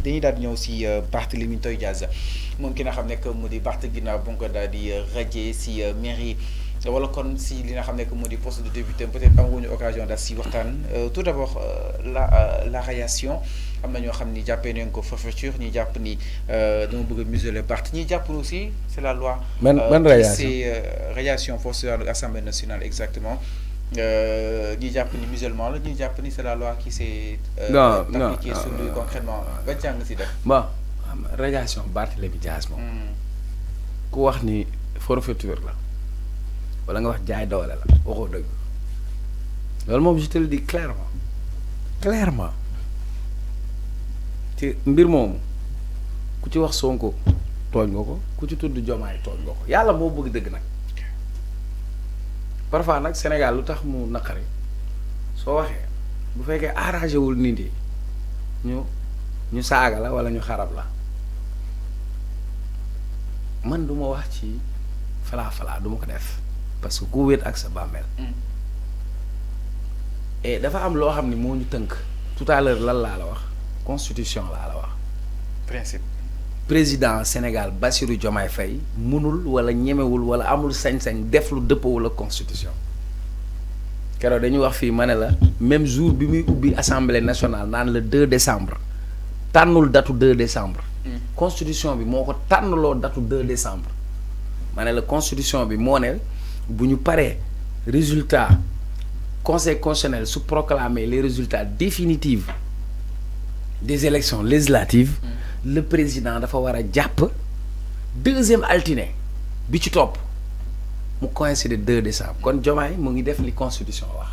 dañuy daal di ñëw si Barthélémy Dias moom ki nga xam ne que mu di Barth ginnaaw bu nga ko daal di radié si mairie wala kon si li nga xam ne que mu di poste de député peut-être amuñu occasion daal si waxtaan tout d'abord la radiation am na ñoo xam ni jàppee nañ ko forfaiture ñi jàpp ni dama bëgg a museler Barth ñi jàpp aussi c'est la loi. man radiation c'est radiation force de l'Assemblée nationale exactement. ñi jàpp ni musulman la ñi jàpp ni c'est la loi qui s'est appliquée sur lui concrètement ba jàng si def. bon radiation Barthélémy Dias moom ku wax ni forfaiture la wala nga wax jaay doole la waxoo dëgg loolu moom je te le dis clairement ci mbir moomu ku ci wax Sonko tooñ nga ko ku ci tudd Diomaye tooñ nga ko yàlla moo bëgg dëgg nag parfois nag Sénégal lu tax mu naqari soo waxee bu fekkee arrangé wul nit yi ñu saaga la wala ñu xarab la man du ma wax ci falaa du ma ko def parce que ku wéet ak sa bàmmeel et dafa am loo xam ni moo ñu tënk tout à l'heure lan laa la wax constitution laa la wax principe président Sénégal Bassirou Diomaye Faye munul wala ñemewul wala amul sañ-sañ def lu dëppawul ak constitution keroog dañuy wax fii ma ne la même jour bi muy ubbi assemblée nationale naan le 2 décembre tànnul datu 2 décembre. constitution bi moo ko tànnaloo datu 2 décembre. ma ne la constitution bi moo ne bu ñu paree résultat conseil constitutionnel su proclamer les résultats définitifs des élections législatives. le président dafa war a jàpp deuxième altine bi ci topp mu coïncider 2 décembre kon Diomaye mu ngi def li constitution wax.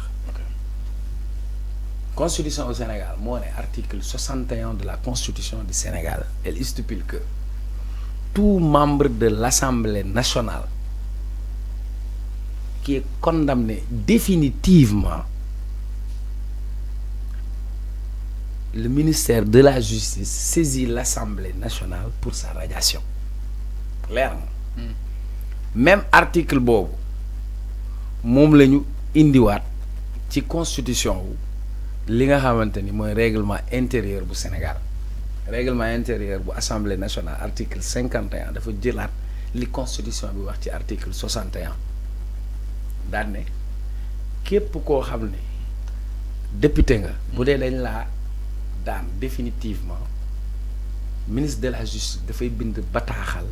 Constitution au Sénégal moo ne article 61 de la constitution du Sénégal elle stipule que tout membre de l'Assemblée nationale qui est condamné définitivement, le ministère de la Justice saisit l'Assemblée nationale pour sa radiation. Clairement. Même article boobu moom la ñu indiwaat ci constitution wu li nga xamante ni mooy règlement intérieur bu Sénégal règlement intérieur bu Assemblée nationale article 51 dafa jëlaat li constitution bi wax ci article 61 daan ne képp koo xam ne député nga bu dee dañ laa daan définitivement ministre de la justice dafay bind bataaxal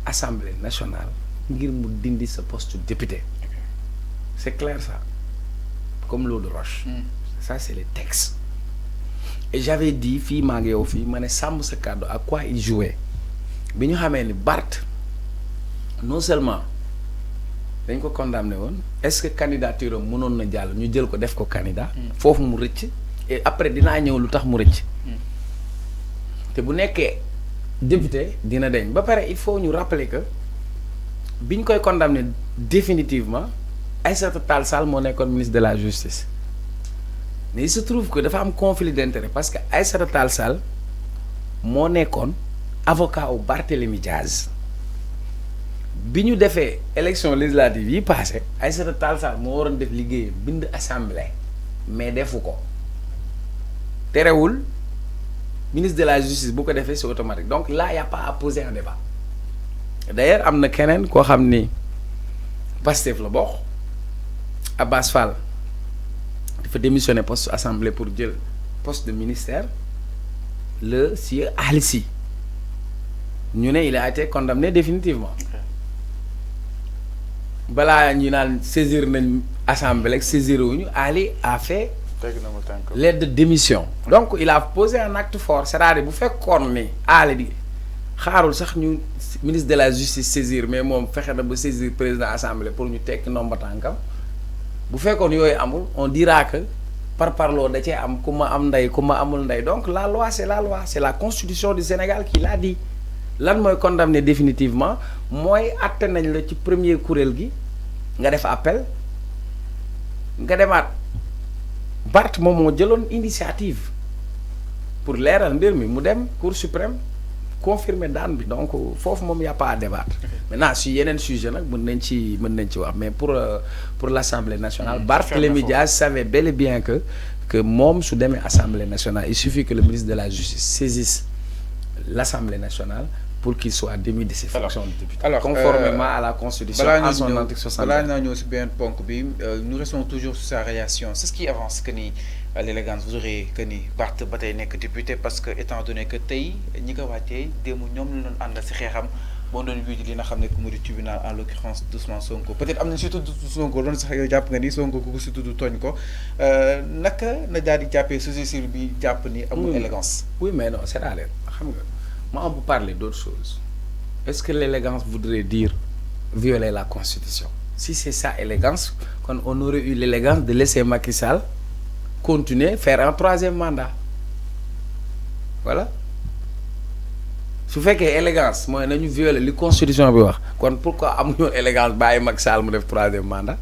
Assemblée nationale ngir mu dindi sa poste député c'est clair ça comme l'eau de roche. Ça c'est les textes. Et j'avais dit fii maa ngi yow fii ma ne sàmm sa kàddu à quoi il jouait bi ñu xamee ni Barth non seulement dañ ko condamné woon est-ce que candidature am mënoon na jàll ñu jël ko def ko candidat. foofu mu rëcc et après dinaa ñëw lu tax mu rëcc. te bu nekkee député dina deñ ba pare il faut ñu rappeler que bi ñu koy condamné définitivement. Aïssata Tall Sall moo nekkoon ministre de la justice mais il se trouve que dafa am conflit d'intérêt parce que Aïssata Tall Sall moo nekkoon avocat wu Barthélémy Dias bi ñu defee élection législative yi passé Aïssata Tall Sall moo waroon def liggéeyam bind assemblée mais defu ko terewul ministre de la justice bu ko defee c'est automatique donc là y a pas à poser un débat d'ailleurs am na keneen koo xam ni Pastef la bokk Abbas Fall dafa démissionné poste assemblée pour jël poste de ministère le sieur Ali Sy ñu ne il a été condamné définitivement balaa ñu naan saisir nañ assemblée saisir wuñu Ali a fait lettre de démission donc il a posé un acte fort c'est-à-dire bu fekkoon ni Ali di xaarul sax ñu ministre de la justice saisir mais moom fexe na ba saisir président assemblée pour ñu tekki ndomba tànkam bu fekkoon yooyu amul on dira que par parloo da cee am ku ma am ndey ku ma amul ndey donc la loi c'est la constitution du Sénégal qui l'a dit lan mooy condamné définitivement mooy atte nañ la ci premier kuréel gi nga def appel nga demaat Barth moom moo jëloon initiative pour leeral mbir mi mu dem Cour suprême confirmer daan bi donc foofu moom y a pas à débattre maintenant si yeneen sujet nag mën nañ ci wax mais pour l'Assemblée nationale Barthélémy Dias savait bel et bien que que même sous l'Assemblée nationale, il suffit que le ministre de la Justice saisisse l'Assemblée nationale pour qu'il soit démis de ses fonctions de député. Alors, conformément à la Constitution en son article 60. Nous restons toujours sur sa réaction. C'est ce qui avance que ni l'élégance vous aurez que ni Barth Batay nek député parce que étant donné que tay ñi ko wàccee démb ñoom la doon ànd si xeexam moo doon wii li nga xam ne que mu di tribunal en l'occurrence d'Ousmane Sonko peut-être am nañ si tudd Sonko doon sax yow jàpp nga ni Sonko ku si tudd tooñ ko naka na daal di jàppee société bi jàpp ni amul élégance. Oui mais non c'est-à-dire xam nga moi on peut parler d'autre chose. Est-ce que l'élégance voudrait dire violer la Constitution? Si c'est ça élégance, on aurait eu l'élégance de laisser Macky Sall continuer faire un troisième mandat. Voilà. Su fekkee élégance mooy nañu violer li Constitution bi wax kon pourquoi amuñu élégance bàyyi Macky Sall mu def troisième mandat?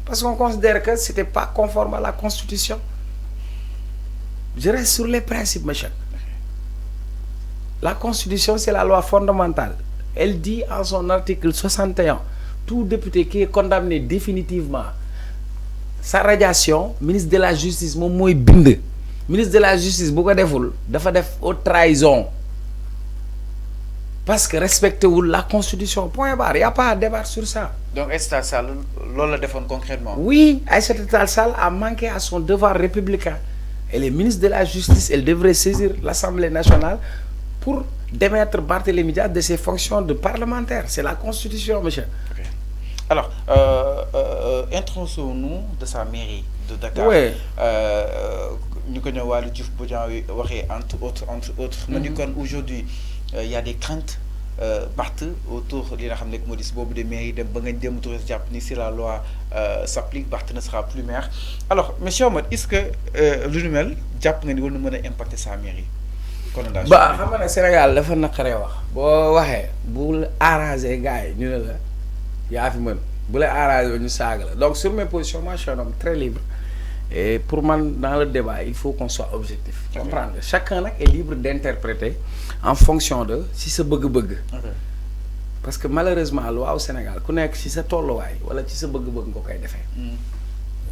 Parce qu'on considère que c'était pas conforme à la Constitution. Je reste sur les principes, monsieur. La Constitution, c'est la loi fondamentale. Elle dit en son article 61, tout député qui est condamné définitivement, sa radiation, ministre de la Justice, mon mot binde. Ministre de la Justice, beaucoup de foule, dafa def haute trahison. Parce que respectez-vous la Constitution. Point barre. Il n'y a pas à débattre sur ça. Donc, est-ce que ça, l'on le défend concrètement? Oui, Aïssata Tall Sall a manqué à son devoir républicain. Elle est ministre de la Justice, elle devrait saisir l'Assemblée nationale pour démettre Barthélémy Dias de ses fonctions de parlementaire. C'est la Constitution, monsieur. Okay. Alors, introduisons-nous de sa mairie de Dakar. Oui. Nous connaissons le Diouf Bodian, entre autres. Mais aujourd'hui, il y a des craintes partout autour de la de mairie de si la loi s'applique, Barth ne sera plus maire. Alors, monsieur Ahmed, est-ce que l'UNUMEL va impacter sa mairie? Bah, xam nga Sénégal dafa naqaree wax boo waxee bu arrangé gars yi ñu ne la yaa fi mën bu la arrangé ñu saaga la donc sur mes positions moi je suis un homme très libre et pour moi dans le débat il faut qu'on soit objectif. Comprendre chacun est libre d'interpréter en fonction de si sa bëgg-bëgg. Parce que malheureusement loi au Sénégal ku nekk si sa tolluwaay wala ci sa bëgg-bëgg nga koy defee.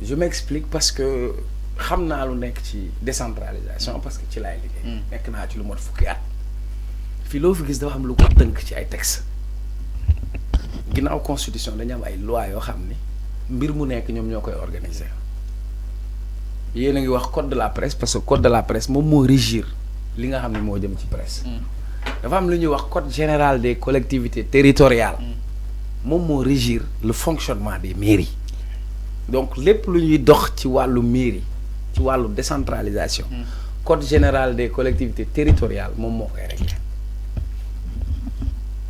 Je m'explique parce que xam naa lu nekk ci décentralisation parce que ci laay liggéey. nekk naa ci lu mot fukki at. fii loo fi gis dafa am lu ko tënk ci ay textes ginnaaw constitution dañu am ay lois yoo xam ni mbir mu nekk ñoom ñoo koy organiser. yéen a ngi wax code de la presse parce que code de la presse moom moo régir li nga xam ne moo jëm ci presse. dafa am lu ñuy wax code général des collectivités territoriales. moom moo régir le fonctionnement des mairies. donc lépp lu ñuy dox ci wàllu mairie. ci wàllu décentralisation. code général des collectivités territoriales moom moo koy réglé.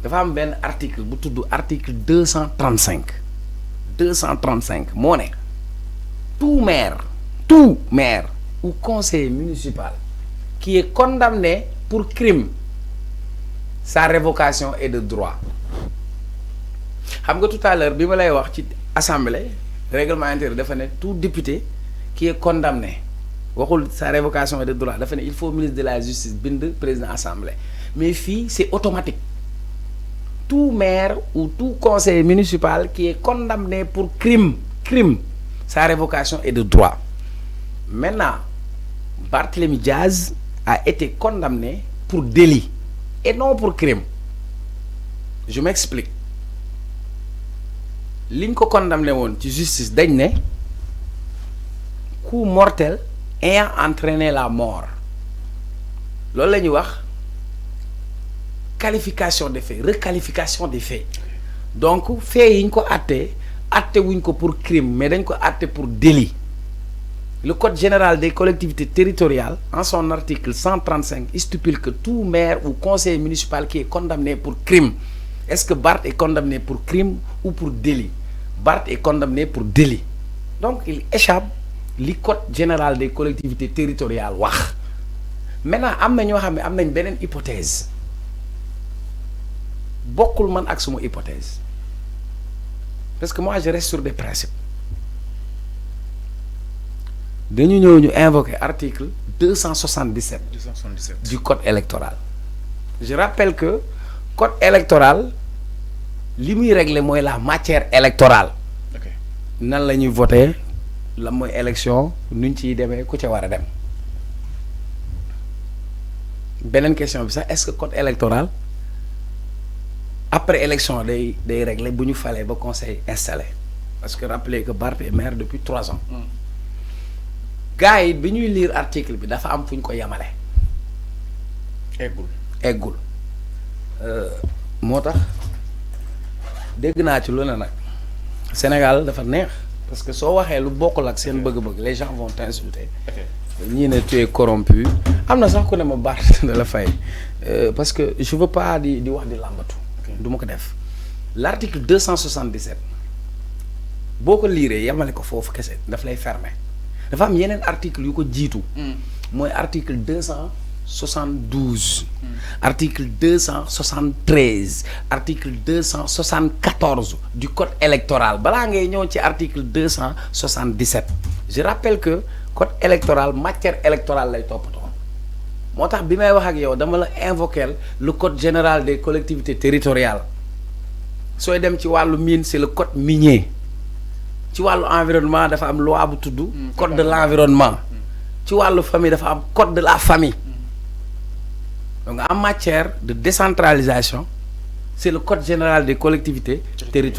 dafa am benn article bu tudd article 235. 235 moo ne tout maire ou conseiller municipal qui est condamné pour crime sa révocation est de droit. xam nga tout à l'heure bi ma lay wax ci assemblée règlement intérieur dafa ne tout député qui est condamné waxul sa révocation est de droit dafa ne il faut ministre de la justice bind président assemblée mais fii c'est automatique tout maire ou tout conseiller municipal qui est condamné pour crime sa révocation est de droit. Maintenant Barthélémy Dias a été condamné pour délit et non pour crime. Je m'explique. liñ ko condamné woon ci justice dañ ne coup mortel ayant entraîné la mort loolu la ñuy wax qualification des faits requalification des faits donc faits yi ñu ko àtte wuñ ko pour crime mais dañ ko àtte pour délit. Le code général des collectivités territoriales en son article 135 stipule que tout maire ou conseiller municipal qui est condamné pour crime. Est-ce que Barth est condamné pour crime ou pour délit? Barth est condamné pour délit. Donc il échappe le code général des collectivités territoriales wax. Maintenant am na ñoo xam ne am nañ beneen hypothèse bokkul man ak suma hypothèse parce que moi je reste sur des principes. dañu ñëw ñu invoquer article 277 du code électoral. Je rappelle que code électoral li muy régler mooy la matière électorale. nan la ñuy voter la mooy élection nuñ ciy demee ku ca war a dem beneen question bi sax est-ce que code électoral après élection day régler bu ñu falee ba conseil installé parce que rappelez que Barth est maire depuis 3 ans gars yi bi ñuy lire article bi dafa am fu ñu ko yamale eggul moo tax dégg naa ci lu ne nag Sénégal dafa neex parce que soo waxee lu bokkul ak seen bëgg-bëgg les gens vont t'insulter ñii ne tu es corrompu am na sax ku ne ma Barth de la fay parce que je veux pas di wax di làmbatu du ma ko def l'article 277 boo ko liiree yemale ko foofu kese daf lay fermer dafa am yeneen article yu ko jiitu mooy article 272 article 273 article 274 du code électoral balaa ngay ñëw ci article 277 je rappelle que code électoral matière électorale lay toppatoo moo tax bi may wax ak yow dama la invoquer le code général des collectivités territoriales sooy dem ci wàllu mine c'est le code minier ci wàllu environnement dafa am loi bu tudd code de l'environnement ci wàllu famille dafa am code de la famille donc en matière de décentralisation c'est le code général des collectivités territoriales